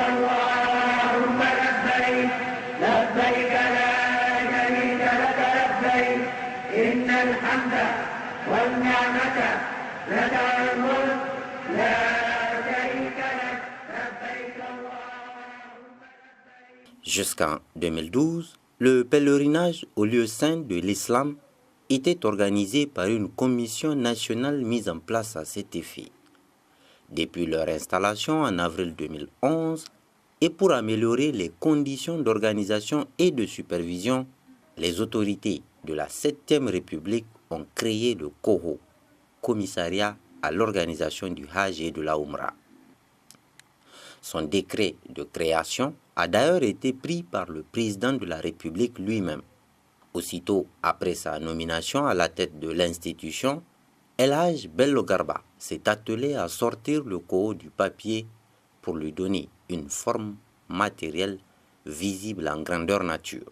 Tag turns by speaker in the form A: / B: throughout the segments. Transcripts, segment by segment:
A: اللهم لبيك لبيك لا شريك لك لبيك إن الحمد والنعمة لك الملك لا شريك لك لبيك اللهم لبيك.
B: Jusqu'en 2012, le pèlerinage au lieu saint de l'islam était organisé par une commission nationale mise en place à cet effet. Depuis leur installation en avril 2011, et pour améliorer les conditions d'organisation et de supervision, les autorités de la 7e République ont créé le COHO, Commissariat à l'organisation du Hajj et de la Oumra. Son décret de création a d'ailleurs été pris par le président de la République lui-même. Aussitôt après sa nomination à la tête de l'institution, El Hadj Bello Garba s'est attelé à sortir le COHO du papier pour lui donner une forme matérielle visible en grandeur nature.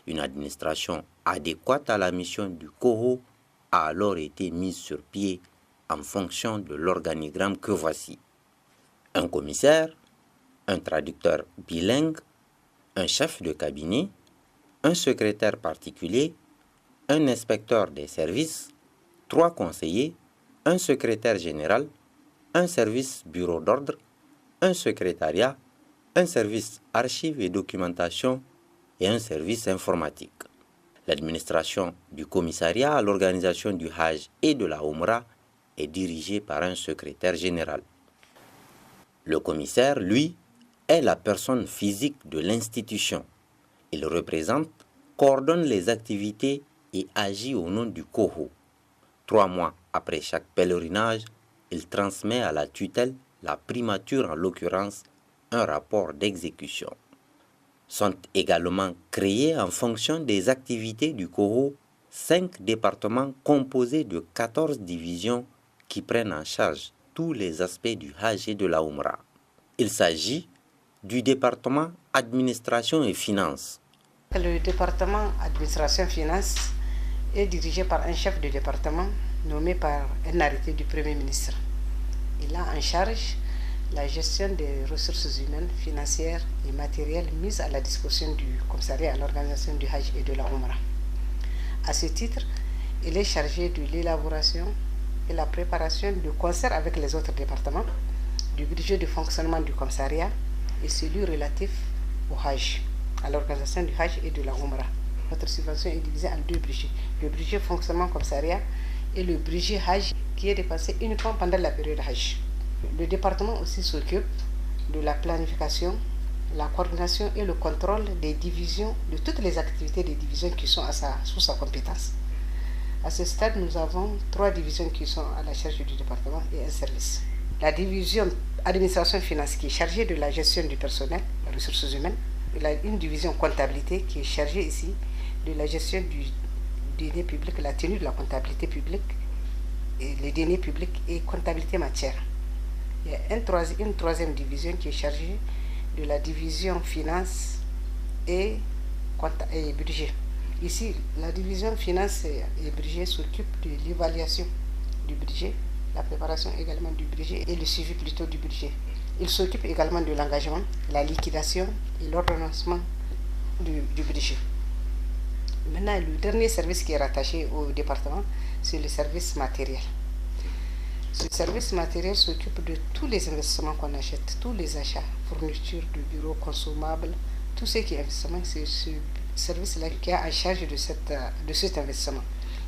B: Une administration adéquate à la mission du COHO a alors été mise sur pied en fonction de l'organigramme que voici. Un commissaire, un traducteur bilingue, un chef de cabinet, un secrétaire particulier, un inspecteur des services, 3 conseillers, un secrétaire général, un service bureau d'ordre, un secrétariat, un service archives et documentation et un service informatique. L'administration du commissariat à l'organisation du Hajj et de la Oumra est dirigée par un secrétaire général. Le commissaire, lui, est la personne physique de l'institution. Il représente, coordonne les activités et agit au nom du COHO. 3 mois après chaque pèlerinage, il transmet à la tutelle, la primature en l'occurrence, un rapport d'exécution. Sont également créés en fonction des activités du COHO 5 départements composés de 14 divisions qui prennent en charge tous les aspects du Hajj et de la Oumra. Il s'agit du département administration et finances.
C: Le département administration et finances est dirigé par un chef de département nommé par un arrêté du Premier ministre. Il a en charge la gestion des ressources humaines, financières et matérielles mises à la disposition du commissariat à l'organisation du Hajj et de la Oumra. À ce titre, il est chargé de l'élaboration et la préparation de concert avec les autres départements du budget de fonctionnement du commissariat et celui relatif au Hajj, à l'organisation du Hajj et de la Oumra. Notre subvention est divisée en 2 budgets, le budget fonctionnement commissariat et le budget Hajj qui est dépensé uniquement pendant la période Hajj. Le département aussi s'occupe de la planification, la coordination et le contrôle des divisions, de toutes les activités des divisions qui sont sous sa compétence. À ce stade, nous avons 3 divisions qui sont à la charge du département et un service. La division administration finance qui est chargée de la gestion du personnel, les ressources humaines. Une division comptabilité qui est chargée ici de la gestion du denier public, la tenue de la comptabilité publique, et les deniers publics et comptabilité matière. Il y a une troisième division qui est chargée de la division finance et budget. Ici, la division finance et budget s'occupe de l'évaluation du budget, la préparation également du budget et le suivi plutôt du budget. Il s'occupe également de l'engagement, la liquidation et l'ordonnancement du budget. Maintenant, le dernier service qui est rattaché au département, c'est le service matériel. Ce service matériel s'occupe de tous les investissements qu'on achète, tous les achats, fournitures de bureaux, consommables, tout ce qui est investissement, c'est ce service-là qui a en charge de cet investissement.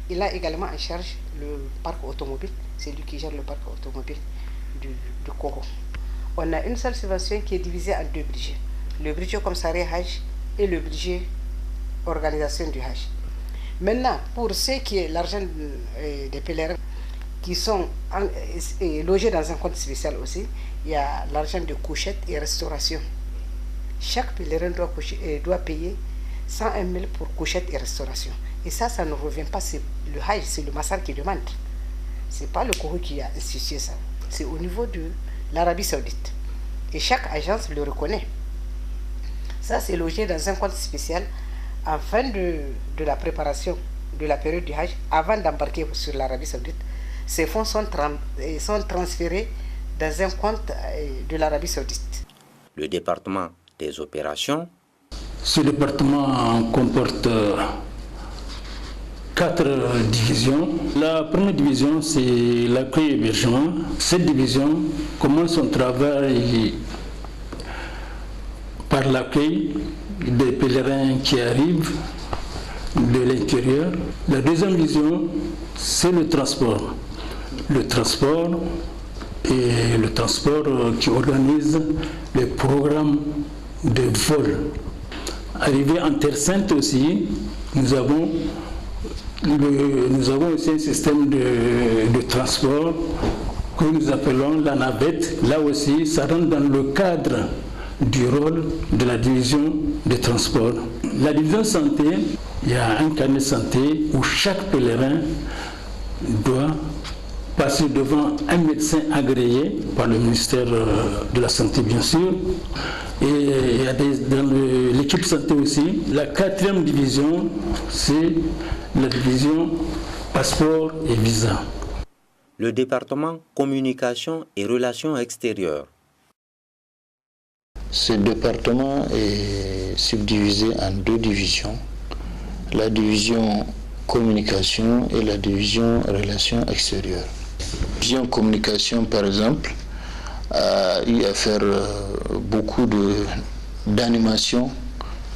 C: Il a également en charge le parc automobile, c'est lui qui gère le parc automobile du COHO. On a une seule subvention qui est divisée en 2 budgets, le budget commissariat Hajj et le budget organisation du Hajj. Maintenant, pour ce qui est l'argent des pèlerins qui sont logés dans un compte spécial aussi, il y a l'argent de couchette et restauration. Chaque pèlerin doit payer 101 000 pour couchette et restauration. Et ça ne revient pas, c'est le Hajj, c'est le Massar qui demande. Ce n'est pas le COHO qui a institué ça. C'est au niveau de l'Arabie Saoudite. Et chaque agence le reconnaît. Ça, c'est logé dans un compte spécial en fin de la préparation de la période du Hajj, avant d'embarquer sur l'Arabie Saoudite. Ces fonds sont transférés dans un compte de l'Arabie Saoudite.
B: Le département des opérations.
D: Ce département comporte 4 divisions. La première division, c'est l'accueil et hébergement. Cette division commence son travail par l'accueil des pèlerins qui arrivent de l'intérieur. La deuxième division, c'est le transport. Le transport qui organise les programmes de vol. Arrivé en Terre Sainte aussi, nous avons aussi un système de transport que nous appelons la navette. Là aussi, ça rentre dans le cadre du rôle de la division de transport. La division santé, il y a un carnet de santé où chaque pèlerin doit passer devant un médecin agréé par le ministère de la Santé, bien sûr. Et il y a dans l'équipe santé aussi. La 4e division, c'est la division passeport et visa.
B: Le département communication et relations extérieures.
E: Ce département est subdivisé en 2 divisions. La division communication et la division relations extérieures. La division communication, par exemple, a eu à faire beaucoup d'animation,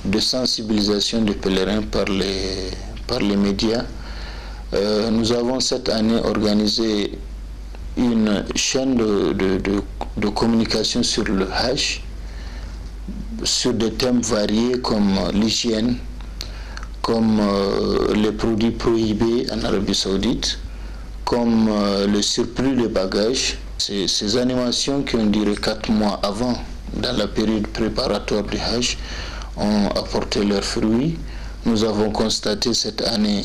E: de sensibilisation des pèlerins par les médias. Nous avons cette année organisé une chaîne de communication sur le Hajj, sur des thèmes variés comme l'hygiène, comme les produits prohibés en Arabie Saoudite, comme le surplus de bagages. Ces animations qui ont duré 4 mois avant, dans la période préparatoire du Hajj, ont apporté leurs fruits. Nous avons constaté cette année,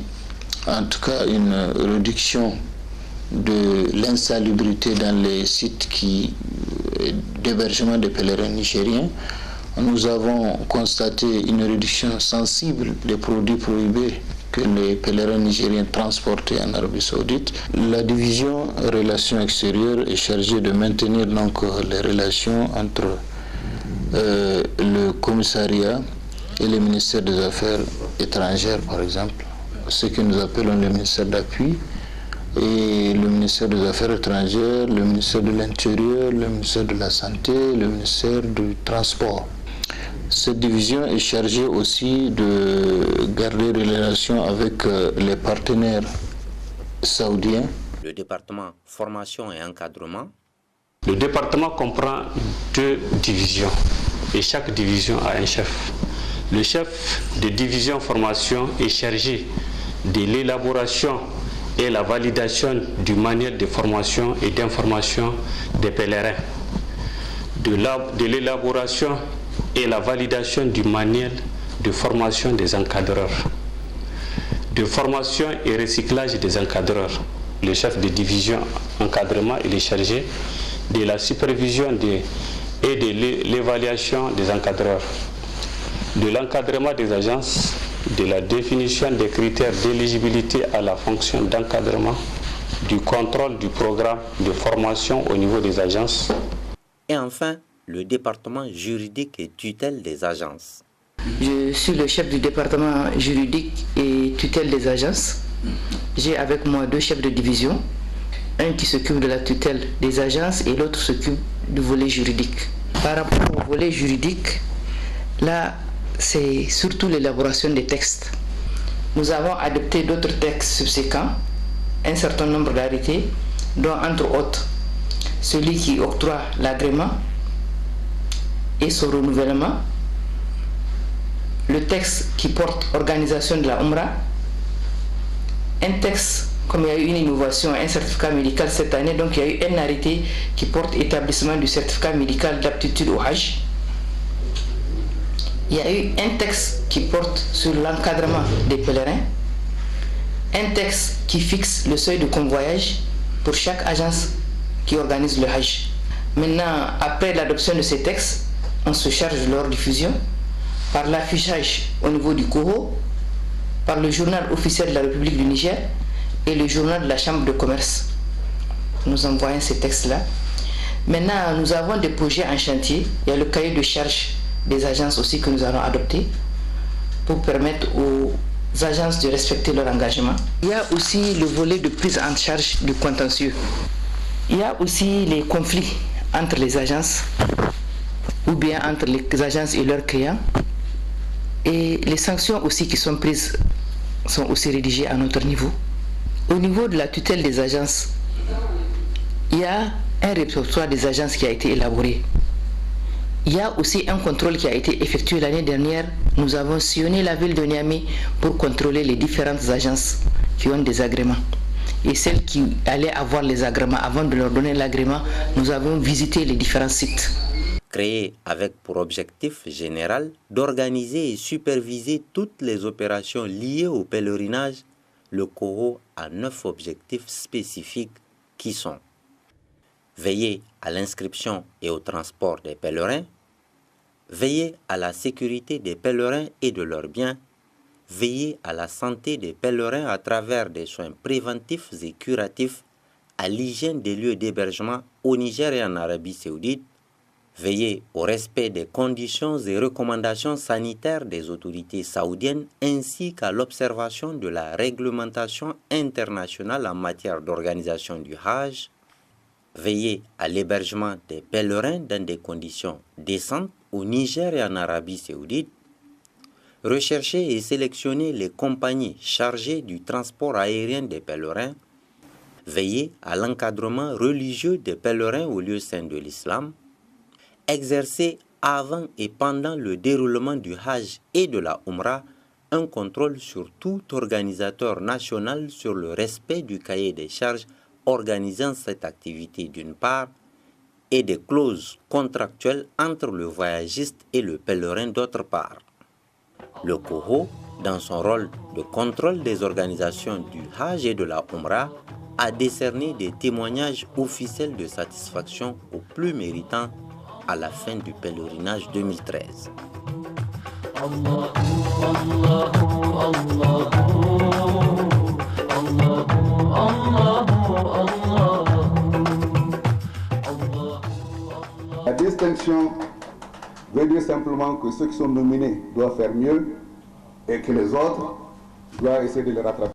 E: en tout cas, une réduction de l'insalubrité dans les sites d'hébergement des pèlerins nigériens. Nous avons constaté une réduction sensible des produits prohibés que les pèlerins nigériens transportaient en Arabie Saoudite. La division relations extérieures est chargée de maintenir donc les relations entre le commissariat et le ministère des Affaires étrangères, par exemple, ce que nous appelons le ministère d'appui, et le ministère des Affaires étrangères, le ministère de l'Intérieur, le ministère de la Santé, le ministère du Transport. Cette division est chargée aussi de garder des relations avec les partenaires saoudiens.
B: Le département formation et encadrement.
F: Le département comprend 2 divisions et chaque division a un chef. Le chef de division formation est chargé de l'élaboration et la validation du manuel de formation et d'information des pèlerins, de l'élaboration et la validation du manuel de formation des encadreurs, de formation et recyclage des encadreurs. Le chef de division encadrement il est chargé de la supervision et de l'évaluation des encadreurs, de l'encadrement des agences, de la définition des critères d'éligibilité à la fonction d'encadrement, du contrôle du programme de formation au niveau des agences.
B: Et enfin, le département juridique et tutelle des agences.
G: Je suis le chef du département juridique et tutelle des agences. J'ai avec moi 2 chefs de division, un qui s'occupe de la tutelle des agences et l'autre s'occupe du volet juridique. Par rapport au volet juridique, là, c'est surtout l'élaboration des textes. Nous avons adopté d'autres textes subséquents, un certain nombre d'arrêtés, dont entre autres celui qui octroie l'agrément et son renouvellement, le texte qui porte organisation de la Umrah, un texte, comme il y a eu une innovation, un certificat médical cette année, donc il y a eu un arrêté qui porte établissement du certificat médical d'aptitude au Hajj. Il y a eu un texte qui porte sur l'encadrement des pèlerins, un texte qui fixe le seuil de convoyage pour chaque agence qui organise le Hajj. Maintenant, après l'adoption de ces textes, on se charge de leur diffusion par l'affichage au niveau du COHO, par le journal officiel de la République du Niger et le journal de la Chambre de commerce. Nous envoyons ces textes-là. Maintenant, nous avons des projets en chantier. Il y a le cahier de charges des agences aussi que nous allons adopter pour permettre aux agences de respecter leur engagement. Il y a aussi le volet de prise en charge du contentieux. Il y a aussi les conflits entre les agences ou bien entre les agences et leurs clients. Et les sanctions aussi qui sont prises sont aussi rédigées à notre niveau. Au niveau de la tutelle des agences, il y a un répertoire des agences qui a été élaboré. Il y a aussi un contrôle qui a été effectué l'année dernière. Nous avons sillonné la ville de Niamey pour contrôler les différentes agences qui ont des agréments. Et celles qui allaient avoir les agréments, avant de leur donner l'agrément, nous avons visité les différents sites.
B: Créé avec pour objectif général d'organiser et superviser toutes les opérations liées au pèlerinage, le COHO a 9 objectifs spécifiques qui sont: veiller à l'inscription et au transport des pèlerins, veiller à la sécurité des pèlerins et de leurs biens, veiller à la santé des pèlerins à travers des soins préventifs et curatifs, à l'hygiène des lieux d'hébergement au Niger et en Arabie Saoudite, veiller au respect des conditions et recommandations sanitaires des autorités saoudiennes ainsi qu'à l'observation de la réglementation internationale en matière d'organisation du Hajj, veiller à l'hébergement des pèlerins dans des conditions décentes au Niger et en Arabie Saoudite, rechercher et sélectionner les compagnies chargées du transport aérien des pèlerins, veiller à l'encadrement religieux des pèlerins aux lieux saints de l'islam, exercer avant et pendant le déroulement du Hajj et de la Umrah un contrôle sur tout organisateur national sur le respect du cahier des charges organisant cette activité d'une part et des clauses contractuelles entre le voyagiste et le pèlerin d'autre part. Le COHO, dans son rôle de contrôle des organisations du Hajj et de la Umrah, a décerné des témoignages officiels de satisfaction aux plus méritants à la fin du pèlerinage 2013.
H: La distinction veut dire simplement que ceux qui sont nominés doivent faire mieux et que les autres doivent essayer de les rattraper.